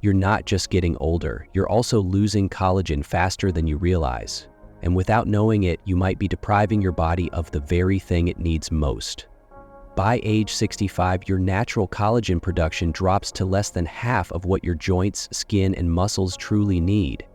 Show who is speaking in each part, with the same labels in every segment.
Speaker 1: You're not just getting older, you're also losing collagen faster than you realize. And without knowing it, you might be depriving your body of the very thing it needs most. By age 65, your natural collagen production drops to less than half of what your joints, skin, and muscles truly need.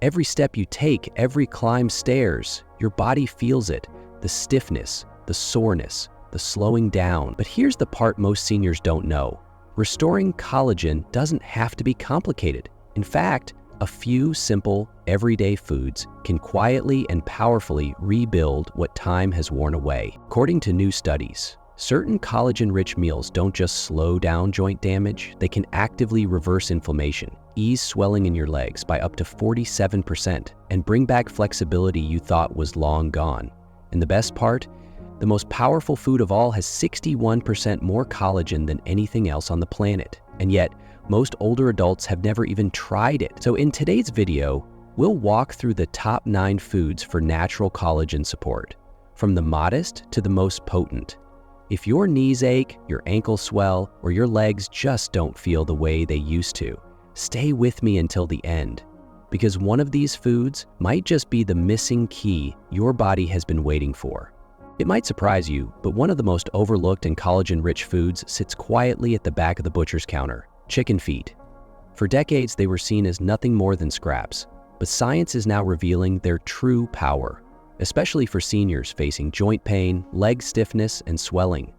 Speaker 1: Every step you take, every climb stairs, your body feels it, the stiffness, the soreness, the slowing down. But here's the part most seniors don't know. Restoring collagen doesn't have to be complicated. In fact, a few simple, everyday foods can quietly and powerfully rebuild what time has worn away. According to new studies, certain collagen-rich meals don't just slow down joint damage, they can actively reverse inflammation, ease swelling in your legs by up to 47%, and bring back flexibility you thought was long gone. And the best part? The most powerful food of all has 61% more collagen than anything else on the planet. And yet, most older adults have never even tried it. So in today's video, we'll walk through the top 9 foods for natural collagen support, from the modest to the most potent. If your knees ache, your ankles swell, or your legs just don't feel the way they used to, stay with me until the end, because one of these foods might just be the missing key your body has been waiting for. It might surprise you, but one of the most overlooked and collagen-rich foods sits quietly at the back of the butcher's counter: chicken feet. For decades, they were seen as nothing more than scraps, but science is now revealing their true power, especially for seniors facing joint pain, leg stiffness, and swelling.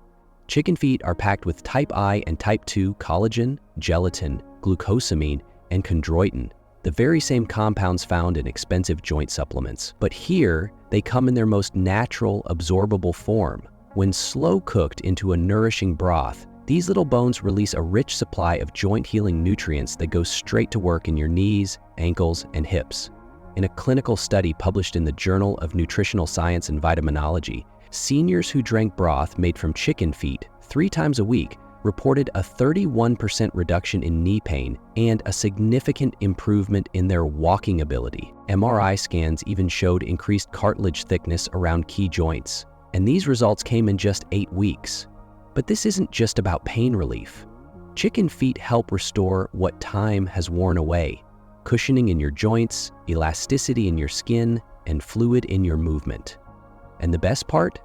Speaker 1: Chicken feet are packed with type I and type 2 collagen, gelatin, glucosamine, and chondroitin, the very same compounds found in expensive joint supplements. But here, they come in their most natural, absorbable form. When slow cooked into a nourishing broth, these little bones release a rich supply of joint-healing nutrients that go straight to work in your knees, ankles, and hips. In a clinical study published in the Journal of Nutritional Science and Vitaminology, seniors who drank broth made from chicken feet 3 times a week reported a 31% reduction in knee pain and a significant improvement in their walking ability. MRI scans even showed increased cartilage thickness around key joints, and these results came in just 8 weeks. But this isn't just about pain relief. Chicken feet help restore what time has worn away: cushioning in your joints, elasticity in your skin, and fluid in your movement. And the best part?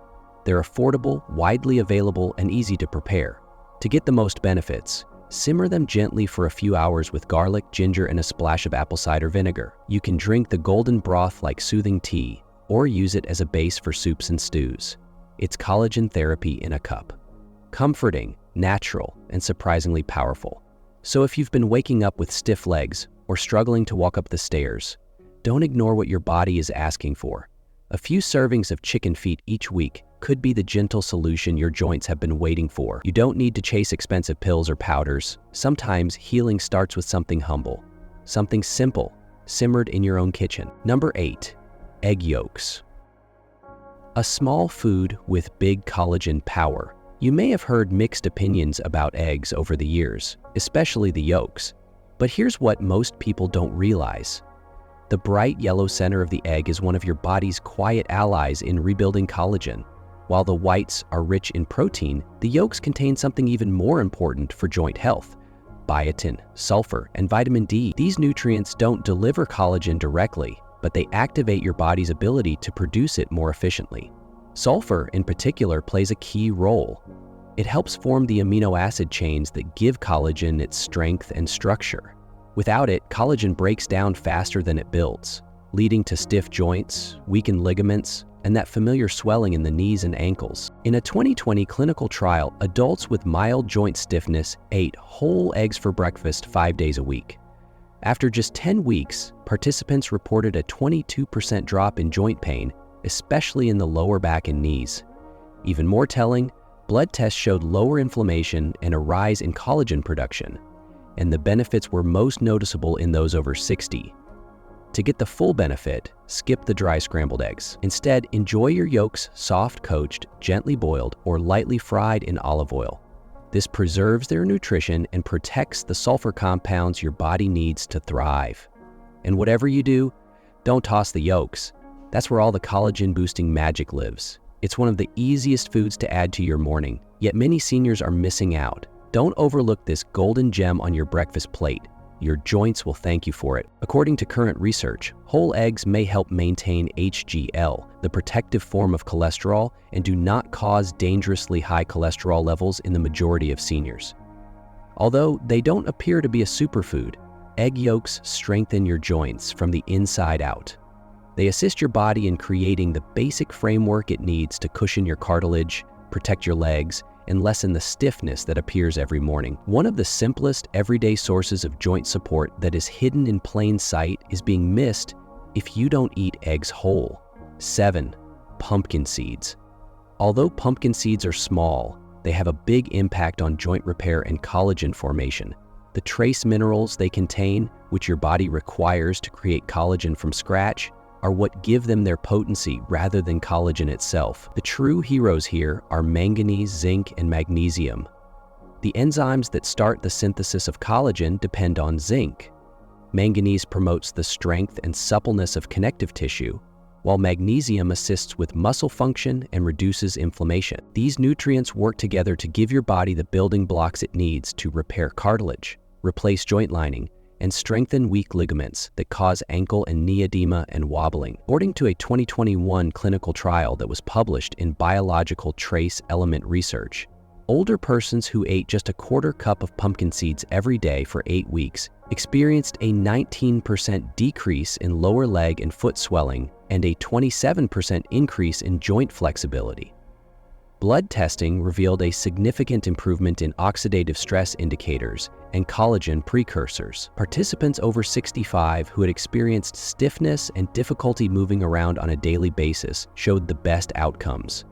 Speaker 1: They're affordable, widely available, and easy to prepare. To get the most benefits, simmer them gently for a few hours with garlic, ginger, and a splash of apple cider vinegar. You can drink the golden broth like soothing tea, or use it as a base for soups and stews. It's collagen therapy in a cup. Comforting, natural, and surprisingly powerful. So if you've been waking up with stiff legs or struggling to walk up the stairs, don't ignore what your body is asking for. A few servings of chicken feet each week could be the gentle solution your joints have been waiting for. You don't need to chase expensive pills or powders. Sometimes healing starts with something humble, something simple, simmered in your own kitchen. Number 8, egg yolks. A small food with big collagen power. You may have heard mixed opinions about eggs over the years, especially the yolks. But here's what most people don't realize. The bright yellow center of the egg is one of your body's quiet allies in rebuilding collagen. While the whites are rich in protein, the yolks contain something even more important for joint health: biotin, sulfur, and vitamin D. These nutrients don't deliver collagen directly, but they activate your body's ability to produce it more efficiently. Sulfur, in particular, plays a key role. It helps form the amino acid chains that give collagen its strength and structure. Without it, collagen breaks down faster than it builds, leading to stiff joints, weakened ligaments, and that familiar swelling in the knees and ankles. In a 2020 clinical trial, adults with mild joint stiffness ate whole eggs for breakfast 5 days a week. After just 10 weeks, participants reported a 22% drop in joint pain, especially in the lower back and knees. Even more telling, blood tests showed lower inflammation and a rise in collagen production, and the benefits were most noticeable in those over 60. To get the full benefit, skip the dry scrambled eggs. Instead, enjoy your yolks soft-coached, gently boiled, or lightly fried in olive oil. This preserves their nutrition and protects the sulfur compounds your body needs to thrive. And whatever you do, don't toss the yolks. That's where all the collagen-boosting magic lives. It's one of the easiest foods to add to your morning, yet many seniors are missing out. Don't overlook this golden gem on your breakfast plate. your joints will thank you for it. According to current research, whole eggs may help maintain HDL, the protective form of cholesterol, and do not cause dangerously high cholesterol levels in the majority of seniors. Although they don't appear to be a superfood, egg yolks strengthen your joints from the inside out. They assist your body in creating the basic framework it needs to cushion your cartilage, protect your legs, and lessen the stiffness that appears every morning. One of the simplest everyday sources of joint support that is hidden in plain sight is being missed if you don't eat eggs whole. 7. Pumpkin seeds. Although pumpkin seeds are small, they have a big impact on joint repair and collagen formation. The trace minerals they contain, which your body requires to create collagen from scratch, are what give them their potency rather than collagen itself. The true heroes here are manganese, zinc, and magnesium. The enzymes that start the synthesis of collagen depend on zinc. Manganese promotes the strength and suppleness of connective tissue, while magnesium assists with muscle function and reduces inflammation. These nutrients work together to give your body the building blocks it needs to repair cartilage, replace joint lining, and strengthen weak ligaments that cause ankle and knee edema and wobbling. According to a 2021 clinical trial that was published in Biological Trace Element Research, older persons who ate just a quarter cup of pumpkin seeds every day for 8 weeks experienced a 19% decrease in lower leg and foot swelling and a 27% increase in joint flexibility. Blood testing revealed a significant improvement in oxidative stress indicators and collagen precursors. Participants over 65 who had experienced stiffness and difficulty moving around on a daily basis showed the best outcomes.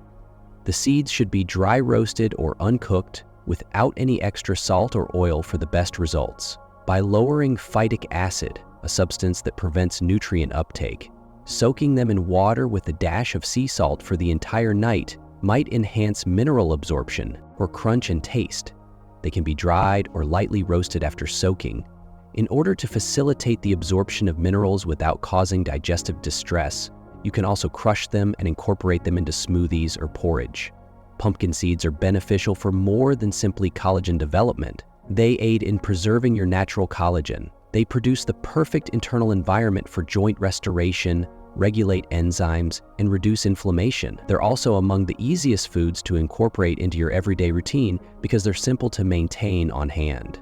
Speaker 1: The seeds should be dry roasted or uncooked without any extra salt or oil for the best results. By lowering phytic acid, a substance that prevents nutrient uptake, soaking them in water with a dash of sea salt for the entire night might enhance mineral absorption or crunch and taste. They can be dried or lightly roasted after soaking. In order to facilitate the absorption of minerals without causing digestive distress, you can also crush them and incorporate them into smoothies or porridge. Pumpkin seeds are beneficial for more than simply collagen development. They aid in preserving your natural collagen. They produce the perfect internal environment for joint restoration, regulate enzymes, and reduce inflammation. They're also among the easiest foods to incorporate into your everyday routine because they're simple to maintain on hand.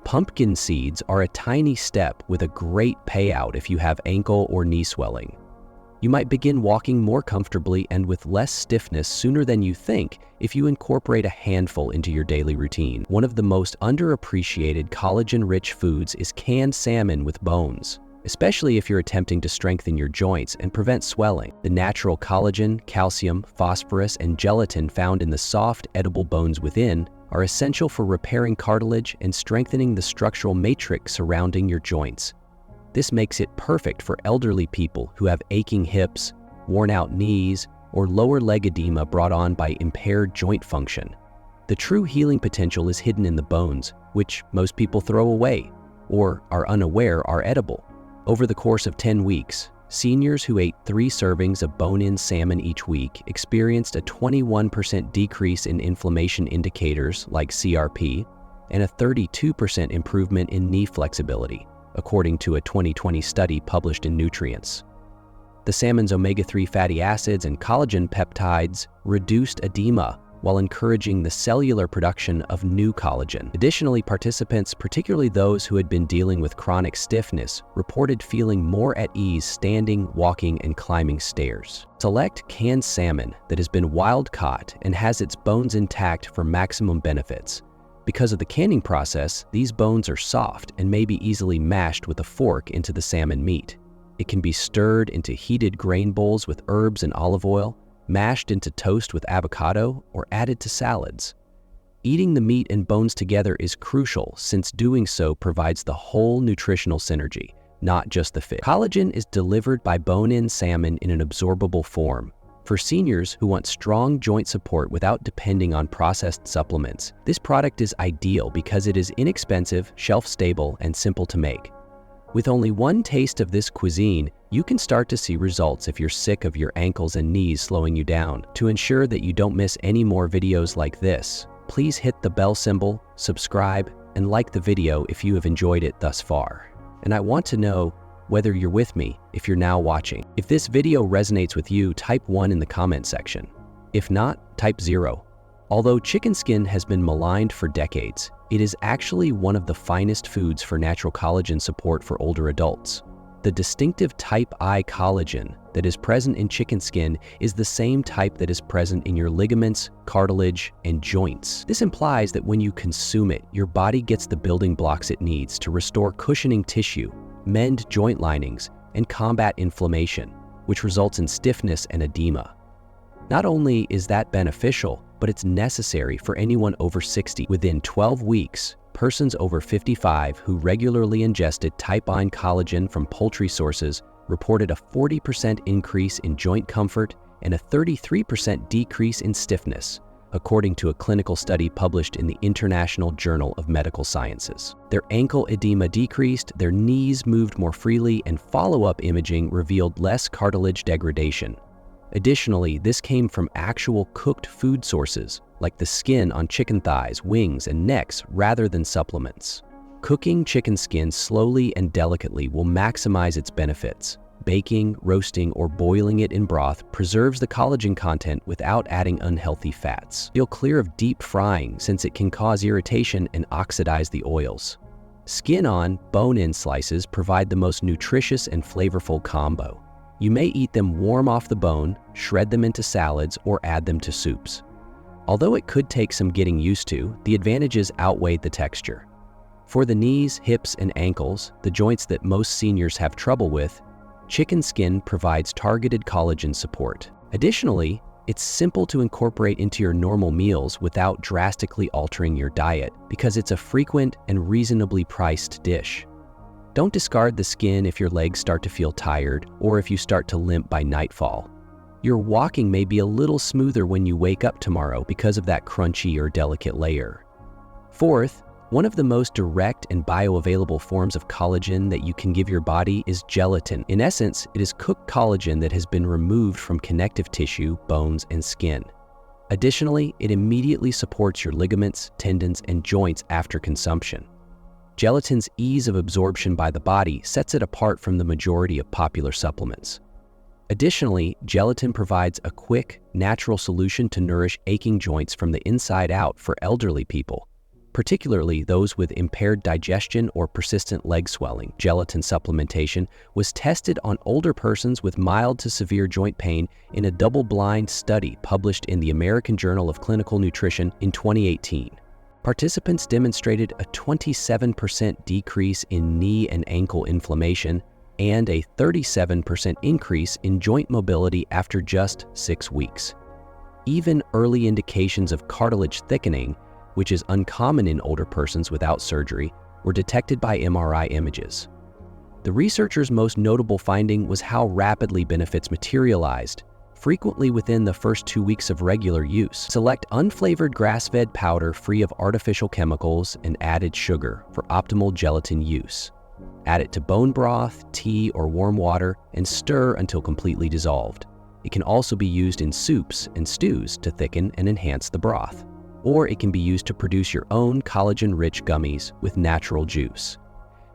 Speaker 1: Pumpkin seeds are a tiny step with a great payout if you have ankle or knee swelling. You might begin walking more comfortably and with less stiffness sooner than you think if you incorporate a handful into your daily routine. One of the most underappreciated collagen-rich foods is canned salmon with bones, especially if you're attempting to strengthen your joints and prevent swelling. The natural collagen, calcium, phosphorus, and gelatin found in the soft, edible bones within are essential for repairing cartilage and strengthening the structural matrix surrounding your joints. This makes it perfect for elderly people who have aching hips, worn-out knees, or lower leg edema brought on by impaired joint function. The true healing potential is hidden in the bones, which most people throw away or are unaware are edible. Over the course of 10 weeks, seniors who ate 3 servings of bone-in salmon each week experienced a 21% decrease in inflammation indicators like CRP and a 32% improvement in knee flexibility, according to a 2020 study published in Nutrients. The salmon's omega-3 fatty acids and collagen peptides reduced edema while encouraging the cellular production of new collagen. Additionally, participants, particularly those who had been dealing with chronic stiffness, reported feeling more at ease standing, walking, and climbing stairs. Select canned salmon that has been wild-caught and has its bones intact for maximum benefits. Because of the canning process, these bones are soft and may be easily mashed with a fork into the salmon meat. It can be stirred into heated grain bowls with herbs and olive oil, mashed into toast with avocado, or added to salads. Eating the meat and bones together is crucial since doing so provides the whole nutritional synergy, not just the fish. Collagen is delivered by bone-in salmon in an absorbable form. For seniors who want strong joint support without depending on processed supplements, this product is ideal because it is inexpensive, shelf-stable, and simple to make. With only one taste of this cuisine, you can start to see results if you're sick of your ankles and knees slowing you down. To ensure that you don't miss any more videos like this, please hit the bell symbol, subscribe, and like the video if you have enjoyed it thus far. And I want to know whether you're with me if you're now watching. If this video resonates with you, type 1 in the comment section. If not, type 0. Although chicken skin has been maligned for decades, it is actually one of the finest foods for natural collagen support for older adults. The distinctive type I collagen that is present in chicken skin is the same type that is present in your ligaments, cartilage, and joints. This implies that when you consume it, your body gets the building blocks it needs to restore cushioning tissue, mend joint linings, and combat inflammation, which results in stiffness and edema. Not only is that beneficial, but it's necessary for anyone over 60. Within 12 weeks, persons over 55 who regularly ingested type I collagen from poultry sources reported a 40% increase in joint comfort and a 33% decrease in stiffness, according to a clinical study published in the International Journal of Medical Sciences. Their ankle edema decreased, their knees moved more freely, and follow-up imaging revealed less cartilage degradation. Additionally, this came from actual cooked food sources, like the skin on chicken thighs, wings, and necks, rather than supplements. Cooking chicken skin slowly and delicately will maximize its benefits. Baking, roasting, or boiling it in broth preserves the collagen content without adding unhealthy fats. Feel clear of deep frying since it can cause irritation and oxidize the oils. Skin-on, bone-in slices provide the most nutritious and flavorful combo. You may eat them warm off the bone, shred them into salads, or add them to soups. Although it could take some getting used to, the advantages outweigh the texture. For the knees, hips, and ankles, the joints that most seniors have trouble with, chicken skin provides targeted collagen support. Additionally, it's simple to incorporate into your normal meals without drastically altering your diet because it's a frequent and reasonably priced dish. Don't discard the skin if your legs start to feel tired or if you start to limp by nightfall. Your walking may be a little smoother when you wake up tomorrow because of that crunchy or delicate layer. Fourth, one of the most direct and bioavailable forms of collagen that you can give your body is gelatin. In essence, it is cooked collagen that has been removed from connective tissue, bones, and skin. Additionally, it immediately supports your ligaments, tendons, and joints after consumption. Gelatin's ease of absorption by the body sets it apart from the majority of popular supplements. Additionally, gelatin provides a quick, natural solution to nourish aching joints from the inside out for elderly people, particularly those with impaired digestion or persistent leg swelling. Gelatin supplementation was tested on older persons with mild to severe joint pain in a double-blind study published in the American Journal of Clinical Nutrition in 2018. Participants demonstrated a 27% decrease in knee and ankle inflammation and a 37% increase in joint mobility after just 6 weeks. Even early indications of cartilage thickening, which is uncommon in older persons without surgery, were detected by MRI images. The researchers' most notable finding was how rapidly benefits materialized, frequently within the first 2 weeks of regular use. Select unflavored grass-fed powder free of artificial chemicals and added sugar for optimal gelatin use. Add it to bone broth, tea, or warm water and stir until completely dissolved. It can also be used in soups and stews to thicken and enhance the broth. Or it can be used to produce your own collagen-rich gummies with natural juice.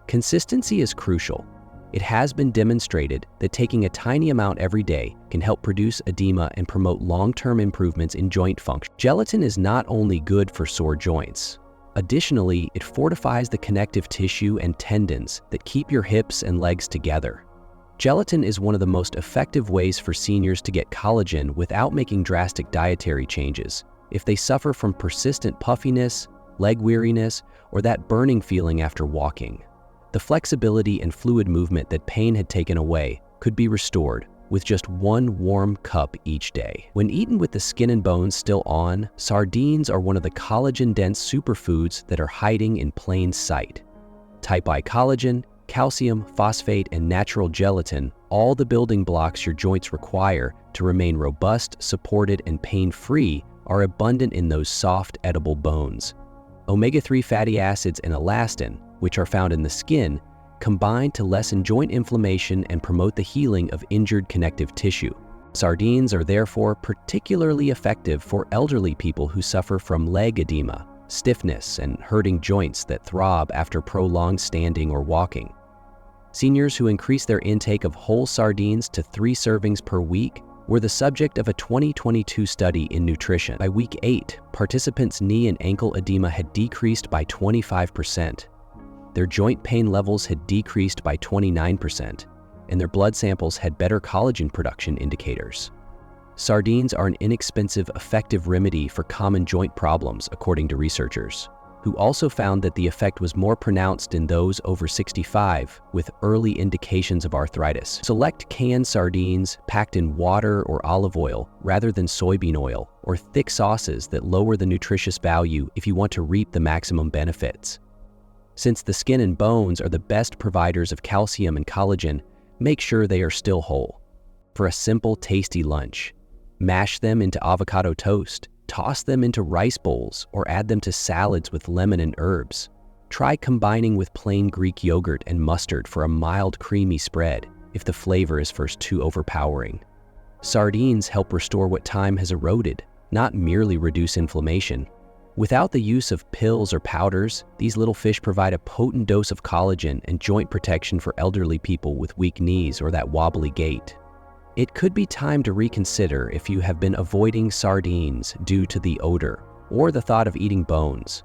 Speaker 1: Consistency is crucial. It has been demonstrated that taking a tiny amount every day can help reduce edema and promote long-term improvements in joint function. Gelatin is not only good for sore joints. Additionally, it fortifies the connective tissue and tendons that keep your hips and legs together. Gelatin is one of the most effective ways for seniors to get collagen without making drastic dietary changes. If they suffer from persistent puffiness, leg weariness, or that burning feeling after walking, the flexibility and fluid movement that pain had taken away could be restored with just 1 warm cup each day. When eaten with the skin and bones still on, sardines are one of the collagen-dense superfoods that are hiding in plain sight. Type I collagen, calcium, phosphate, and natural gelatin, all the building blocks your joints require to remain robust, supported, and pain-free, are abundant in those soft, edible bones. Omega-3 fatty acids and elastin, which are found in the skin, combine to lessen joint inflammation and promote the healing of injured connective tissue. Sardines are therefore particularly effective for elderly people who suffer from leg edema, stiffness, and hurting joints that throb after prolonged standing or walking. Seniors who increased their intake of whole sardines to 3 servings per week were the subject of a 2022 study in nutrition. By week 8, participants' knee and ankle edema had decreased by 25%. Their joint pain levels had decreased by 29%, and their blood samples had better collagen production indicators. Sardines are an inexpensive, effective remedy for common joint problems, according to researchers, who also found that the effect was more pronounced in those over 65 with early indications of arthritis. Select canned sardines packed in water or olive oil rather than soybean oil or thick sauces that lower the nutritious value if you want to reap the maximum benefits. Since the skin and bones are the best providers of calcium and collagen, make sure they are still whole. For a simple, tasty lunch, mash them into avocado toast, toss them into rice bowls, or add them to salads with lemon and herbs. Try combining with plain Greek yogurt and mustard for a mild, creamy spread if the flavor is first too overpowering. Sardines help restore what time has eroded, not merely reduce inflammation. Without the use of pills or powders, these little fish provide a potent dose of collagen and joint protection for elderly people with weak knees or that wobbly gait. It could be time to reconsider if you have been avoiding sardines due to the odor or the thought of eating bones.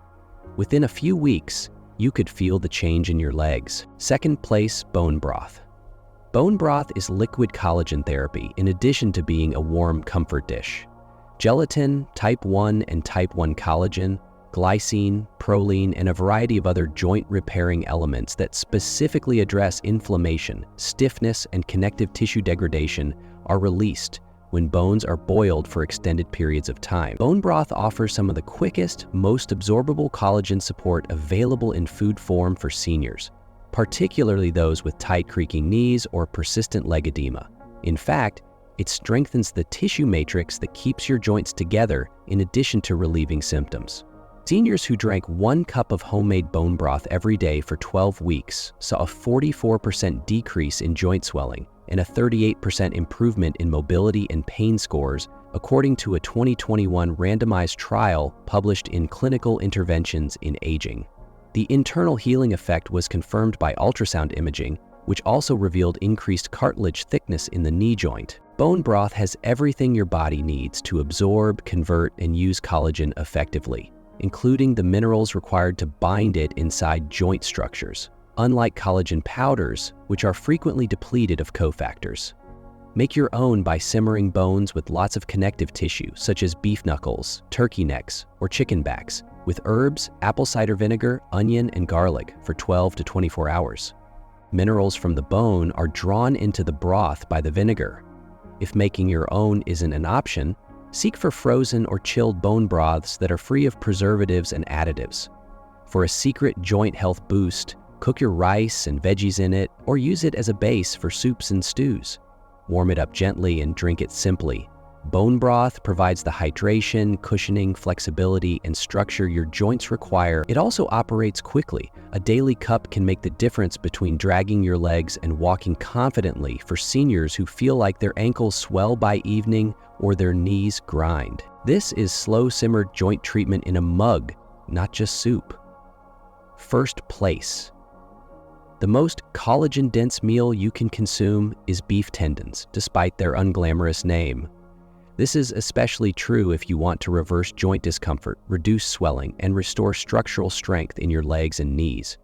Speaker 1: Within a few weeks, you could feel the change in your legs. Second place, bone broth. Bone broth is liquid collagen therapy in addition to being a warm comfort dish. Gelatin, type 1 and type 1 collagen, glycine, proline, and a variety of other joint-repairing elements that specifically address inflammation, stiffness, and connective tissue degradation are released when bones are boiled for extended periods of time. Bone broth offers some of the quickest, most absorbable collagen support available in food form for seniors, particularly those with tight creaking knees or persistent leg edema. In fact, it strengthens the tissue matrix that keeps your joints together in addition to relieving symptoms. Seniors who drank 1 cup of homemade bone broth every day for 12 weeks saw a 44% decrease in joint swelling and a 38% improvement in mobility and pain scores, according to a 2021 randomized trial published in Clinical Interventions in Aging. The internal healing effect was confirmed by ultrasound imaging, which also revealed increased cartilage thickness in the knee joint. Bone broth has everything your body needs to absorb, convert, and use collagen effectively, including the minerals required to bind it inside joint structures, unlike collagen powders, which are frequently depleted of cofactors. Make your own by simmering bones with lots of connective tissue, such as beef knuckles, turkey necks, or chicken backs, with herbs, apple cider vinegar, onion, and garlic for 12 to 24 hours. Minerals from the bone are drawn into the broth by the vinegar. If making your own isn't an option, seek for frozen or chilled bone broths that are free of preservatives and additives. For a secret joint health boost, cook your rice and veggies in it or use it as a base for soups and stews. Warm it up gently and drink it simply. Bone broth provides the hydration, cushioning, flexibility, and structure your joints require. It also operates quickly. A daily cup can make the difference between dragging your legs and walking confidently for seniors who feel like their ankles swell by evening or their knees grind. This is slow-simmered joint treatment in a mug, not just soup. First place. The most collagen-dense meal you can consume is beef tendons, despite their unglamorous name. This is especially true if you want to reverse joint discomfort, reduce swelling, and restore structural strength in your legs and knees.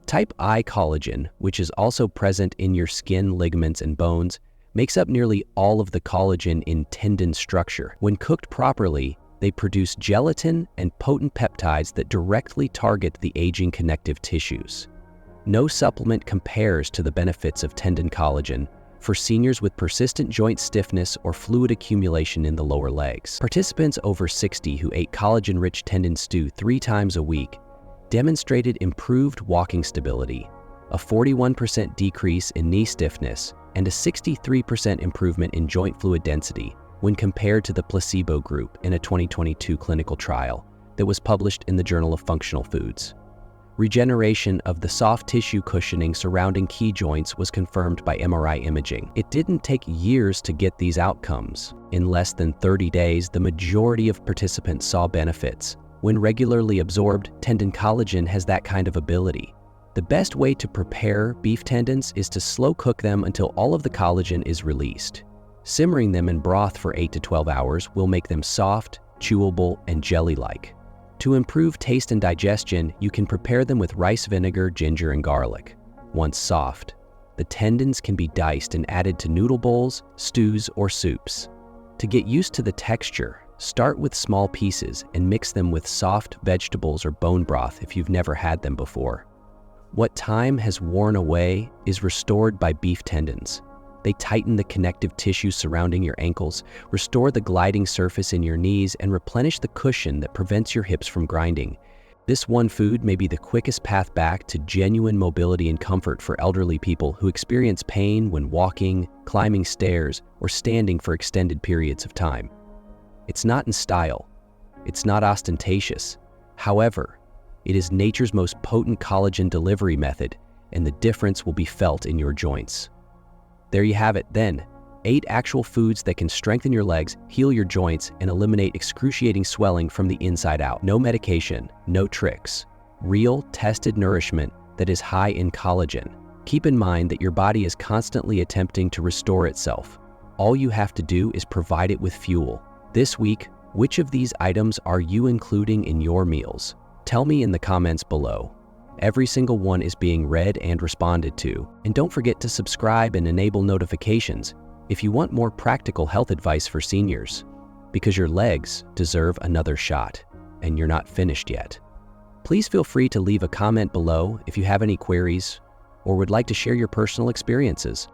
Speaker 1: Type I collagen, which is also present in your skin, ligaments, and bones, makes up nearly all of the collagen in tendon structure. When cooked properly, they produce gelatin and potent peptides that directly target the aging connective tissues. No supplement compares to the benefits of tendon collagen for seniors with persistent joint stiffness or fluid accumulation in the lower legs. Participants over 60 who ate collagen-rich tendon stew 3 times a week demonstrated improved walking stability, a 41% decrease in knee stiffness, and a 63% improvement in joint fluid density when compared to the placebo group in a 2022 clinical trial that was published in the Journal of Functional Foods. Regeneration of the soft tissue cushioning surrounding key joints was confirmed by MRI imaging. It didn't take years to get these outcomes. In less than 30 days, the majority of participants saw benefits, When regularly absorbed, tendon collagen has that kind of ability. The best way to prepare beef tendons is to slow cook them until all of the collagen is released. Simmering them in broth for 8 to 12 hours will make them soft, chewable, and jelly-like. To improve taste and digestion, you can prepare them with rice vinegar, ginger, and garlic. Once soft, the tendons can be diced and added to noodle bowls, stews, or soups. To get used to the texture, start with small pieces and mix them with soft vegetables or bone broth if you've never had them before. What time has worn away is restored by beef tendons. They tighten the connective tissue surrounding your ankles, restore the gliding surface in your knees, and replenish the cushion that prevents your hips from grinding. This one food may be the quickest path back to genuine mobility and comfort for elderly people who experience pain when walking, climbing stairs, or standing for extended periods of time. It's not in style. It's not ostentatious. However, it is nature's most potent collagen delivery method, and the difference will be felt in your joints. There you have it then, 8 actual foods that can strengthen your legs, heal your joints, and eliminate excruciating swelling from the inside out. No medication, no tricks. Real, tested nourishment that is high in collagen. Keep in mind that your body is constantly attempting to restore itself. All you have to do is provide it with fuel. This week, which of these items are you including in your meals? Tell me in the comments below. Every single one is being read and responded to. And don't forget to subscribe and enable notifications if you want more practical health advice for seniors, because your legs deserve another shot, and you're not finished yet. Please feel free to leave a comment below if you have any queries or would like to share your personal experiences.